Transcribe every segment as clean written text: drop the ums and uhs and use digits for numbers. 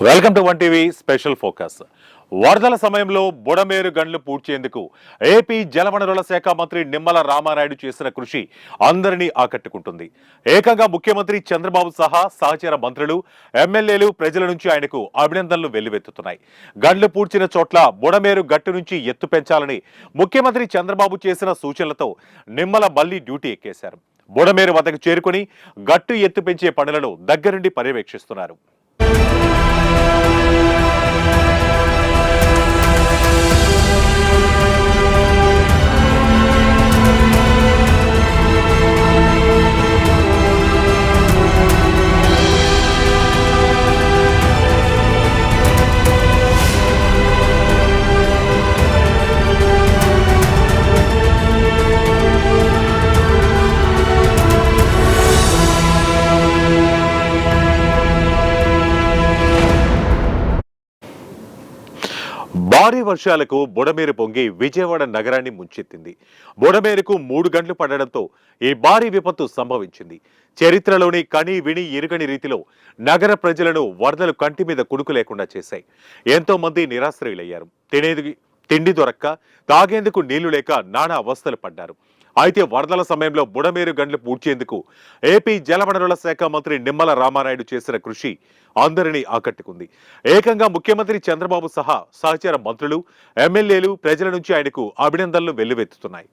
Welcome to one TV special focus. వరదల సమయంలో Budameru గండ్లు పూడ్చేందుకు AP జలవనరుల శాఖ మంత్రి నిమ్మల రామానాయుడు చేసిన కృషి అందరినీ ఆకట్టుకుంటుంది. ఏకంగా ముఖ్యమంత్రి చంద్రబాబు సహా సహచర మంత్రులు, ఎమ్మెల్యేలు, ప్రజల నుంచి ఆయనకు అభినందనలు వెల్లువెత్తుతున్నాయి. గండ్లు పూడ్చిన చోట్ల బుడమేరు గట్టు నుంచి ఎత్తు పెంచాలని ముఖ్యమంత్రి చంద్రబాబు చేసిన సూచనలతో నిమ్మల మళ్లీ డ్యూటీ ఎక్కేశారు. బుడమేరు వద్దకు చేరుకుని గట్టు ఎత్తు పెంచే పనులను దగ్గరుండి పర్యవేక్షిస్తున్నారు. భారీ వర్షాలకు బుడమేరు పొంగి విజయవాడ నగరాన్ని ముంచెత్తింది. బుడమేరుకు 3 గంటలు పడడంతో ఈ భారీ విపత్తు సంభవించింది. చరిత్రలోని కని విని ఎరుగని రీతిలో నగర ప్రజలను వరదలు కంటి మీద కునుకు లేకుండా చేశాయి. ఎంతో మంది నిరాశ్రయులయ్యారు. తిండి దొరక్క, తాగేందుకు నీళ్లు లేక నానా అవస్థలు పడ్డారు. అయితే వరదల సమయంలో బుడమేరు గండ్లు పూడ్చేందుకు ఏపీ జలవనరుల శాఖ మంత్రి నిమ్మల రామానాయుడు చేసిన కృషి అందరినీ ఆకట్టుకుంది. ఏకంగా ముఖ్యమంత్రి చంద్రబాబు సహా సహచర మంత్రులు, ఎమ్మెల్యేలు, ప్రజల నుంచి ఆయనకు అభినందనలు వెల్లువెత్తుతున్నాయి.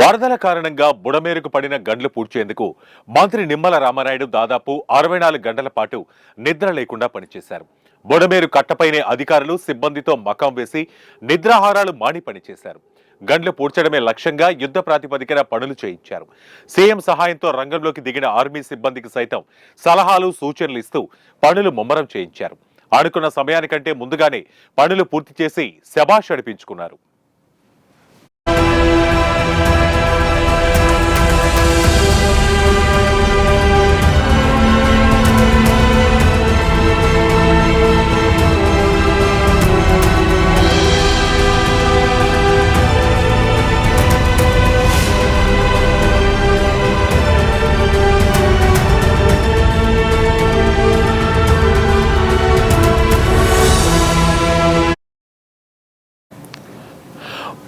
వరదల కారణంగా బుడమేరుకు పడిన గండ్లు పూడ్చేందుకు మంత్రి నిమ్మల రామానాయుడు దాదాపు 64 గంటల పాటు నిద్ర లేకుండా పనిచేశారు. బుడమేరు కట్టపైనే అధికారులు, సిబ్బందితో మకాం వేసి నిద్రాహారాలు మాని పనిచేశారు. గండ్లు పూడ్చడమే లక్ష్యంగా యుద్ధ ప్రాతిపదికన పనులు చేయించారు. సీఎం సహాయంతో రంగంలోకి దిగిన ఆర్మీ సిబ్బందికి సైతం సలహాలు, సూచనలు ఇస్తూ పనులు ముమ్మరం చేయించారు. అనుకున్న సమయానికంటే ముందుగానే పనులు పూర్తి చేసి శభాష్ అనిపించుకున్నారు.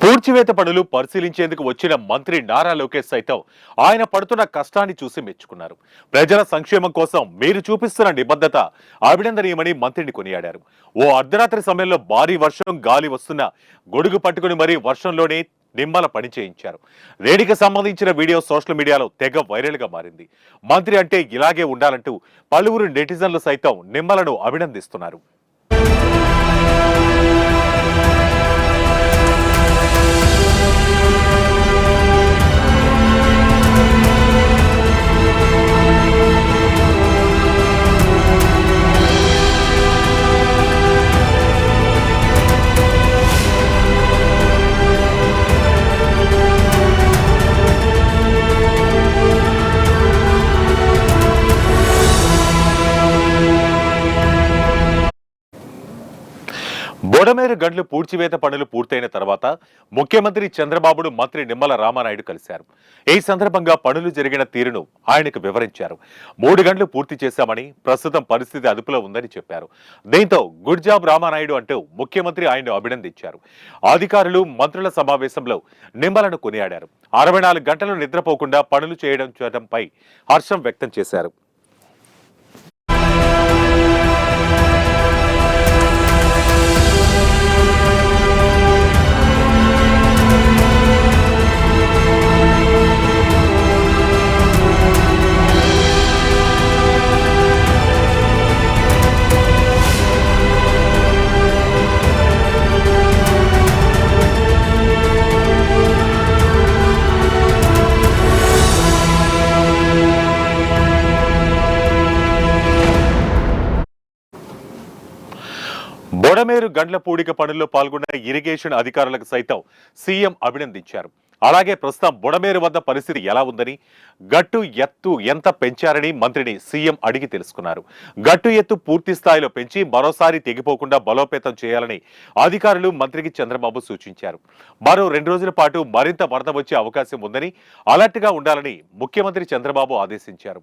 పూడ్చివేత పనులు పరిశీలించేందుకు వచ్చిన మంత్రి నారా లోకేష్ సైతం ఆయన పడుతున్న కష్టాన్ని చూసి మెచ్చుకున్నారు. ప్రజల సంక్షేమం కోసం మీరు చూపిస్తున్న నిబద్ధత అభినందనీయమని మంత్రిని కొనియాడారు. ఓ అర్ధరాత్రి సమయంలో భారీ వర్షం, గాలి వస్తున్న గొడుగు పట్టుకుని మరీ వర్షంలోనే నిమ్మల పని చేయించారు. వేడికి సంబంధించిన వీడియో సోషల్ మీడియాలో తెగ వైరల్ గా మారింది. మంత్రి అంటే ఇలాగే ఉండాలంటూ పలువురు నెటిజన్లు సైతం నిమ్మలను అభినందిస్తున్నారు. బుడమేరు గండ్లు పూడ్చివేత పనులు పూర్తయిన తర్వాత ముఖ్యమంత్రి చంద్రబాబును మంత్రి నిమ్మల రామానాయుడు కలిశారు. ఈ సందర్భంగా పనులు జరిగిన తీరును ఆయనకు వివరించారు. 3 గంటలు పూర్తి చేశామని, ప్రస్తుతం పరిస్థితి అదుపులో ఉందని చెప్పారు. దీంతో గుడ్ జాబ్ రామానాయుడు అంటూ ముఖ్యమంత్రి ఆయన్ను అభినందించారు. అధికారులు, మంత్రుల సమావేశంలో నిమ్మలను కొనియాడారు. 64 గంటలు నిద్రపోకుండా పనులు చేయడంపై హర్షం వ్యక్తం చేశారు. బొడమేరు గండ్ల పూడిక పనుల్లో పాల్గొన్న ఇరిగేషన్ అధికారులకు సైతం సీఎం అభినందించారు. అలాగే ప్రస్తుతం బొడమేరు వద్ద పరిస్థితి ఎలా ఉందని, గట్టు ఎత్తు ఎంత పెంచారని మంత్రిని సీఎం అడిగి తెలుసుకున్నారు. గట్టు ఎత్తు పూర్తి స్థాయిలో పెంచి మరోసారి తెగిపోకుండా బలోపేతం చేయాలని అధికారులు మంత్రికి చంద్రబాబు సూచించారు. మరో 2 రోజుల పాటు మరింత వరద వచ్చే అవకాశం ఉందని, అలర్ట్ గా ఉండాలని ముఖ్యమంత్రి చంద్రబాబు ఆదేశించారు.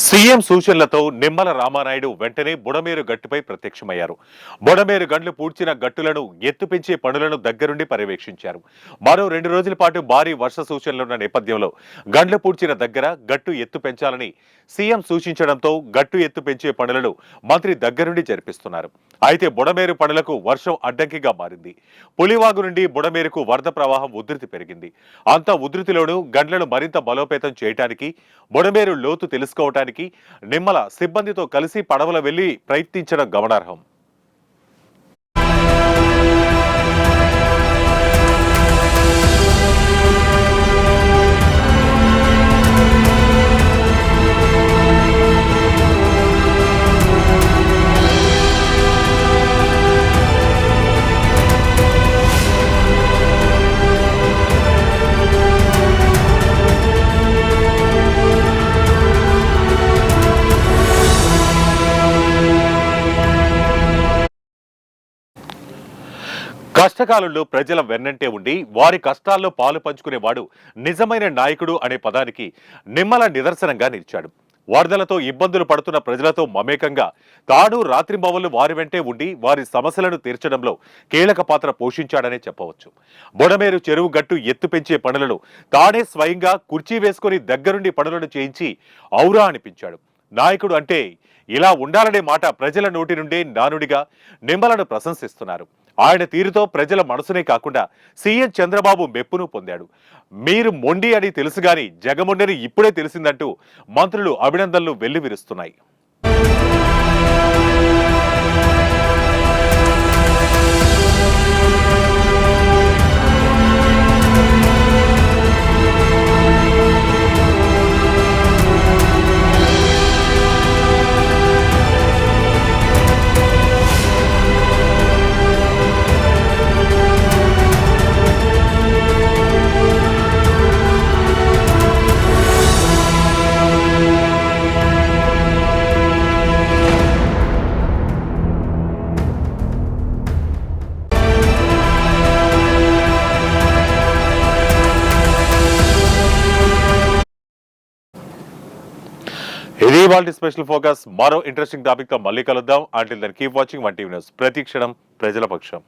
సీఎం సూచనలతో నిమ్మల రామానాయుడు వెంటనే బుడమేరు గట్టుపై ప్రత్యక్షమయ్యారు. బుడమేరు గండ్లు పూడ్చిన గట్టులను ఎత్తుపెంచే పనులను దగ్గరుండి పర్యవేక్షించారు. మరో 2 రోజుల పాటు భారీ వర్ష సూచనలున్న నేపథ్యంలో గండ్లు పూడ్చిన దగ్గర గట్టు ఎత్తు పెంచాలని సీఎం సూచించడంతో గట్టు ఎత్తు పెంచే పనులను మంత్రి దగ్గరుండి జరిపిస్తున్నారు. అయితే బుడమేరు పనులకు వర్షం అడ్డంకిగా మారింది. పులివాగు నుండి బుడమేరుకు వరద ప్రవాహం ఉధృతి పెరిగింది. అంత ఉధృతిలోనూ గండ్లను మరింత బలోపేతం చేయడానికి, బుడమేరు లోతు తెలుసుకోవడానికి నిమ్మల సిబ్బందితో కలిసి పడవల వెళ్లి ప్రయత్నించడం గమనార్హం. కష్టకాలంలో ప్రజల వెన్నంటే ఉండి వారి కష్టాల్లో పాలు పంచుకునేవాడు నిజమైన నాయకుడు అనే పదానికి నిమ్మల నిదర్శనంగా నిలిచాడు. వరదలతో ఇబ్బందులు పడుతున్న ప్రజలతో మమేకంగా తాను రాత్రింబవళ్లు వారి వెంటే ఉండి వారి సమస్యలను తీర్చడంలో కీలక పాత్ర పోషించాడనే చెప్పవచ్చు. బుడమేరు చెరువు గట్టు ఎత్తు పెంచే పనులను తానే స్వయంగా కుర్చీ వేసుకుని దగ్గరుండి పనులను చేయించి ఔరా అనిపించాడు. నాయకుడు అంటే ఇలా ఉండాలనే మాట ప్రజల నోటి నుండే నానుడిగా నిమ్మలను ప్రశంసిస్తున్నారు. ఆయన తీరుతో ప్రజల మనసునే కాకుండా సీఎం చంద్రబాబు మెప్పును పొందాడు. మీరు మొండి అని తెలుసుగాని జగమొండని ఇప్పుడే తెలిసిందంటూ మంత్రులు అభినందనలు వెల్లివిరుస్తున్నాయి. ఇది ఇవాల్టి స్పెషల్ ఫోకస్. మరో ఇంట్రెస్టింగ్ టాపిక్ తో మళ్ళీ కలుద్దాం. Until then keep watching 1 TV news. ప్రతి క్షణం ప్రజల పక్షం.